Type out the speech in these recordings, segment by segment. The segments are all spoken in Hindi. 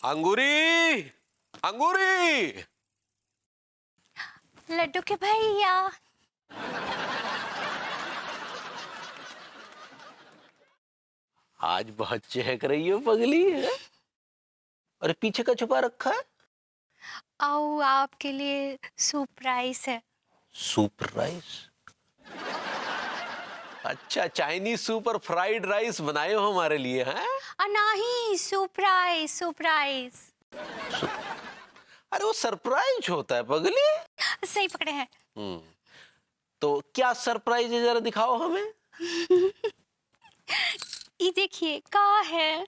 अंगूरी, अंगूरी। लड्डू के भैया। आज बहुत चहक रही हो पगली है। अरे पीछे का छुपा रखा है? आओ आपके लिए सरप्राइज है। Soup rice? अच्छा, चाइनीज सूप और फ्राइड राइस बनाए हो हमारे लिए हैं? नहीं, सरप्राइज सरप्राइज। अरे वो सरप्राइज होता है पगली। सही पकड़े हैं। तो क्या सरप्राइज है, जरा दिखाओ हमें। ये देखिए कहाँ है।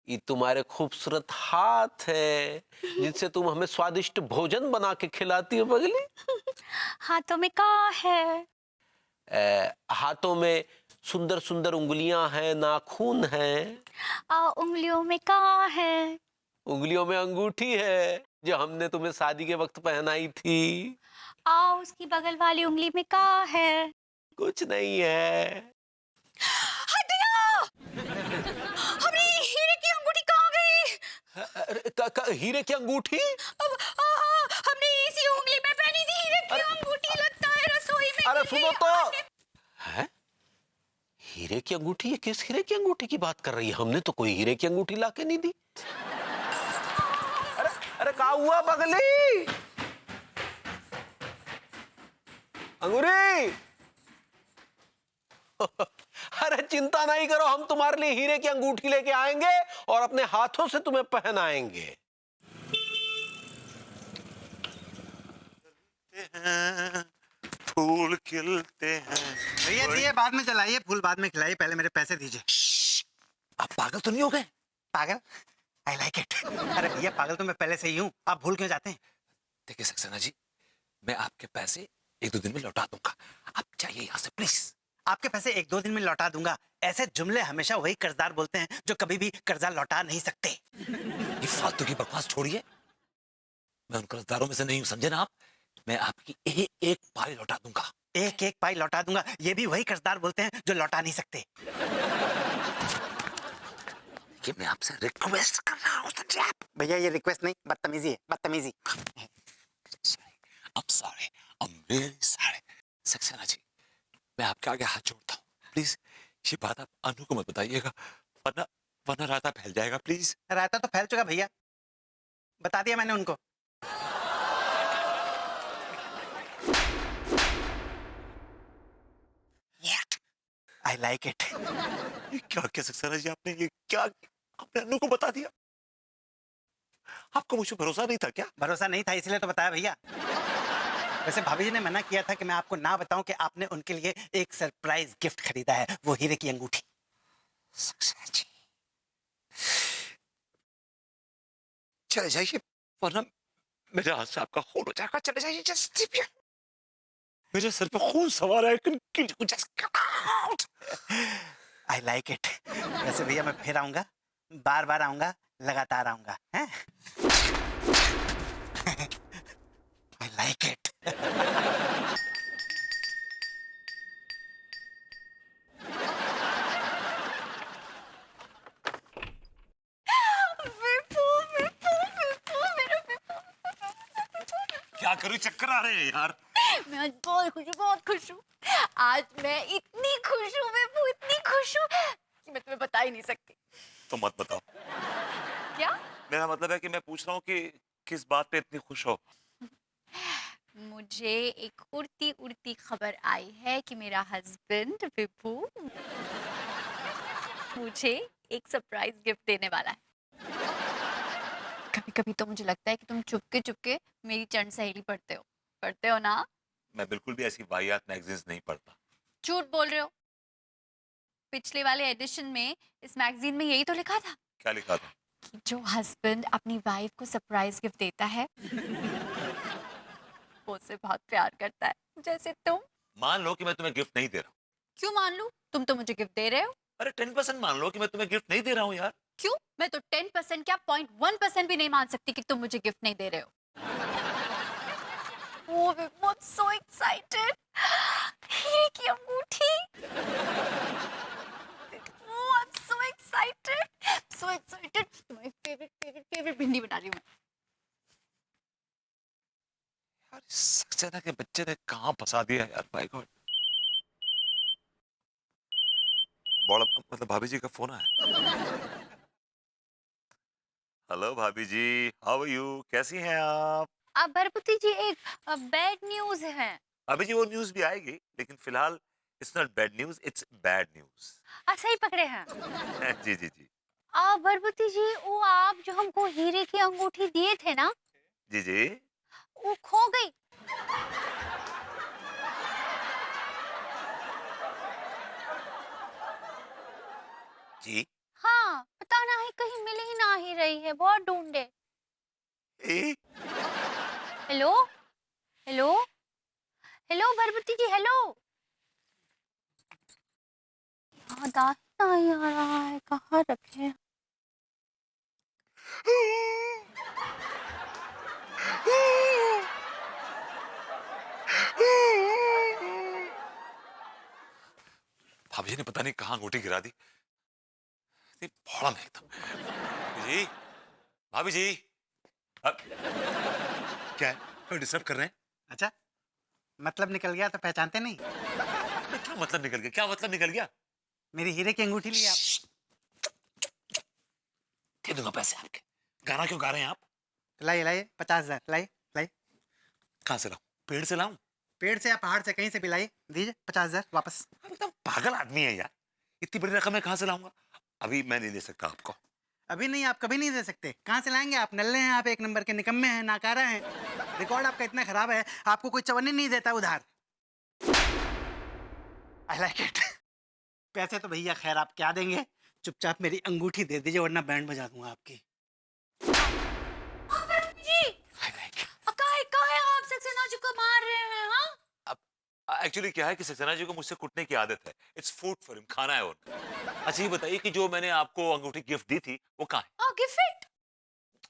ये तुम्हारे खूबसूरत हाथ है जिनसे तुम हमें स्वादिष्ट भोजन बना के खिलाती हो पगली। हाथों में कहाँ है। हाथों में सुंदर सुंदर उंगलियां हैं, नाखून हैं। उंगलियों में कहाँ है। उंगलियों में अंगूठी है जो हमने तुम्हें शादी के वक्त पहनाई थी। उसकी बगल वाली उंगली में कहाँ है। कुछ नहीं है। हमारी हीरे की अंगूठी कहाँ गई। अरे, हीरे की अंगूठी? हमने इसी उंगली में पहनी थी हीरे की अंगूठी। लगता है रसोई में अरे गिर सुनो गई तो। है? हीरे की अंगूठी? ये किस हीरे की अंगूठी की बात कर रही है? हमने तो कोई हीरे की अंगूठी लाके नहीं दी। अरे अरे क्या हुआ पगली? अंगूरी। अरे चिंता नहीं करो, हम तुम्हारे लिए हीरे की अंगूठी लेके आएंगे और अपने हाथों से तुम्हें पहनाएंगे। फूल खिलते हैं। भैया दिए बाद में जलाइए, फूल बाद में खिलाइए, पहले मेरे पैसे दीजिए। आप पागल तो नहीं हो गए? पागल? I like it. अरे भैया पागल तो मैं पहले से ही हूँ, आप भूल क्यों जाते हैं? देखिए सक्सेना जी, मैं आपके पैसे 1-2 दिन में लौटा दूंगा। आप जाइए यहाँ से प्लीज। आपके पैसे 1-2 दिन में लौटा दूंगा, ऐसे जुमले हमेशा वही कर्जदार बोलते हैं जो कभी भी कर्जा लौटा नहीं सकते। ये फालतू की बकवास छोड़िए। मैं उन कर्जदारों में से नहीं हूँ, समझे ना आप? मैं आपकी एक पाई लौटा दूंगा। एक पाई लौटा दूंगा, ये भी वही कर्जदार बोलते हैं जो लौटा नहीं सकते। कि मैं आपसे रिक्वेस्ट कर रहा हूँ, समझे आप? भैया ये रिक्वेस्ट नहीं, बदतमीजी है, बदतमीजी। I'm sorry, I'm really sorry। Saxena ji, मैं आपके आगे हाथ जोड़ता हूँ, प्लीज ये बात आप अनु को मत बताइएगा, वरना वरना रायता फैल जाएगा, प्लीज। रायता तो फैल चुका भैया, बता दिया मैंने उनको। What? I like it. ये क्या क्या सक्सेना जी, आपने ये क्या आपने अनु को बता दिया? आपको मुझ पर भरोसा नहीं था क्या? भरोसा नहीं था इसलिए तो बताया भैया। वैसे भाभी जी ने मना किया था कि मैं आपको ना बताऊं कि आपने उनके लिए एक सरप्राइज गिफ्ट खरीदा है, वो हीरे की अंगूठी। सक्सेना जी, चले जाइए, वरना मेरे हाथ से आपका खून हो जाएगा। चले जाइए, जस्ट मेरे सर पे खून सवार है। Just get out. I like it. वैसे भैया मैं फिर आऊंगा, बार बार आऊंगा, लगातार आऊंगा। I like it. क्या करूं, चक्कर आ रहे हैं यार। मैं आज बहुत खुश हूँ, बहुत खुश हूँ। आज मैं इतनी खुश हूँ बेबू, इतनी खुश हूँ कि मैं तुम्हें बता ही नहीं सकती। तो मत बताओ। क्या? मेरा मतलब है कि मैं पूछ रहा हूँ कि किस बात पे इतनी खुश हो? मुझे एक उड़ती उड़ती खबर आई है कि मेरा हस्बैंड विभू मुझे एक सरप्राइज गिफ्ट देने वाला है। कभी कभी तो मुझे लगता है कि तुम चुपके चुपके मेरी चंड सहेली पढ़ते हो ना? मैं बिल्कुल भी ऐसी वाहियात मैगजीन्स नहीं पढ़ता। झूठ बोल रहे हो। पिछले वाले एडिशन में इस मैगजीन में यही तो लिखा था क्या लिखा था? कि जो हस्बैंड अपनी वाइफ को सरप्राइज गिफ्ट देता है वो उससे बहुत प्यार करता है, जैसे तुम। मान लो कि मैं तुम्हें गिफ्ट नहीं दे रहा हूँ। क्यों मान लूं? तुम तो मुझे गिफ्ट दे रहे हो। अरे 10% मान लो कि मैं तुम्हें गिफ्ट नहीं दे रहा हूँ यार। क्यों? मैं तो 10% क्या 0.1% भी नहीं मान सकती कि तुम मुझे गिफ्ट नहीं दे रहे हो। Oh, I'm so excited! हीरे की अंगूठी। Oh, I'm so excited! so excited. तुम्हारी favorite भिंडी बना रही हूँ मैं. यार सक्सेना के बच्चे ने कहाँ फंसा दिया यार, माय गॉड। बड़ा मतलब भाभी जी का फोन आया। हेलो भाभी जी, हाउ आर यू, कैसी हैं आप? अब भरपति जी एक बैड न्यूज है. भाभी जी वो न्यूज़ भी आएगी, लेकिन फिलहाल it's not bad news, it's bad news. सही पकड़े हैं. जी जी जी। भरपति जी वो आप जो हमको हीरे की अंगूठी दिए थे ना, जी जी। वो खो गई. जी। हाँ, पता नहीं कहीं मिल ही ना ही रही है, बहुत ढूंढे. ए? हेलो हेलो हेलो भरपति जी, हेलो. याद आ ही नहीं आ रहा है, कहाँ रखे. भाभी जी ने पता नहीं कहाँ अंगूठी गिरा दी। ये भोला मैं एकदम। भाभी जी, भाभी जी, क्या है? कोई डिस्टर्ब कर रहे हैं? अच्छा, मतलब निकल गया तो पहचानते नहीं? क्या मतलब निकल गया? क्या मतलब निकल गया? मेरी हीरे की अंगूठी ली आप. दे दूंगा पैसे आपके। गाना क्यों गा रहे हैं आप? तो लाइए लाइए 50,000 लाइए लाइए. कहाँ से लाऊं? पेड़ से लाऊं? पेड़ से या पहाड़ से, कहीं से भी लाइए. दीजिए 50,000 वापस. आप एकदम पागल आदमी है यार। इतनी बड़ी रकम मैं कहाँ से लाऊंगा? अभी मैं नहीं दे सकता आपको। अभी नहीं, आप कभी नहीं दे सकते. कहाँ से लाएंगे आप? नल्ले हैं आप, एक नंबर के निकम्मे हैं, नाकारा हैं. रिकॉर्ड आपका इतना खराब है, आपको कोई चवन्नी नहीं देता उधार. I like it. पैसे तो भैया खैर आप क्या देंगे, चुपचाप मेरी अंगूठी दे दीजिए वरना बैंड बजा दूंगा आपकी. जी, काहे आप सक्सेना जी को मार रहे हैं? हाँ, एक्चुअली क्या है कि सक्सेना जी को मुझसे कुटने की आदत है। इट्स फूड फॉर हिम, खाना है उनका। अच्छा ये बताइए कि जो मैंने आपको अंगूठी गिफ्ट दी थी वो कहाँ है? गिफ्ट.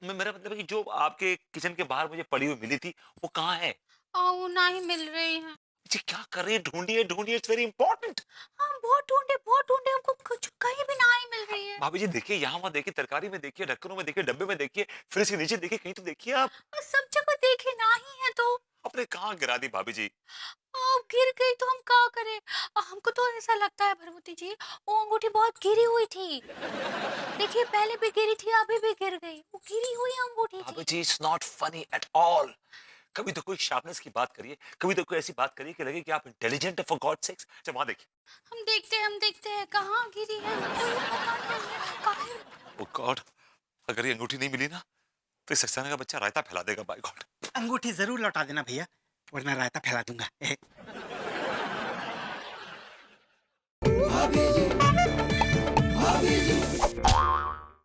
मेरा मतलब है कि जो आपके किचन के बाहर मुझे पड़ी हुई मिली थी वो कहाँ है? वो नहीं मिल रही है. जी क्या कर रही है? ढूंढिए ढूंढिए, इट्स वेरी इंपॉर्टेंट। हम बहुत ढूंढे, हमको कुछ कहीं भी नहीं मिल रही है. भाभी जी देखिए, यहाँ वहाँ देखिए, तरकारी में देखिए, ढक्कनों में देखिए, डब्बे में देखिए, फ्रिज के नीचे देखिए, कहीं तो देखिए आप। सब जगह देखे नहीं है तो. आपने कहाँ गिरा दी भाभी जी? अब गिर गई तो हम क्या करें. हमको तो ऐसा लगता है भरभूति जी, वो अंगूठी बहुत गिरी हुई थी. देखिए पहले भी गिरी थी, अभी भी गिर गई. वो गिरी हुई अंगूठी भाभी थी. जी it's not funny at all. कभी तो कोई शार्पनेस की बात करिए, कभी तो कोई ऐसी बात करिए कि लगे कि आप इंटेलिजेंट है फॉर गॉड सेक्स। जब वहां देखिए। हम देखते हैं कहाँ गिरी है. ओ गॉड, अगर ये अंगूठी नहीं मिली ना तो इस सक्सेना का बच्चा रायता फैला देगा, बाय गॉड। अंगूठी जरूर लौटा देना भैया, वरना रायता फैला दूंगा.